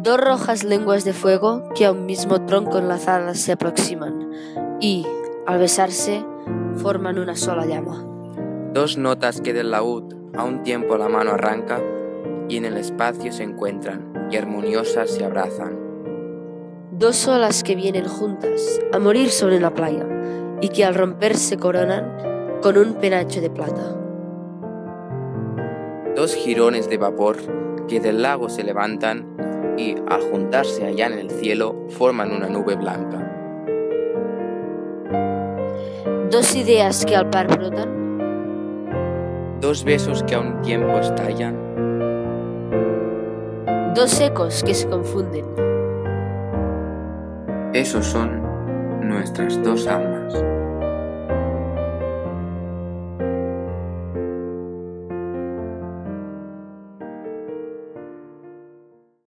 Dos rojas lenguas de fuego que a un mismo tronco enlazadas se aproximan y, al besarse, forman una sola llama. Dos notas que del laúd a un tiempo la mano arranca y en el espacio se encuentran y armoniosas se abrazan. Dos olas que vienen juntas a morir sobre la playa y que al romper se coronan con un penacho de plata. Dos jirones de vapor que del lago se levantan y, al juntarse allá en el cielo, forman una nube blanca. Dos ideas que al par brotan. Dos besos que a un tiempo estallan. Dos ecos que se confunden. Esos son nuestras dos almas.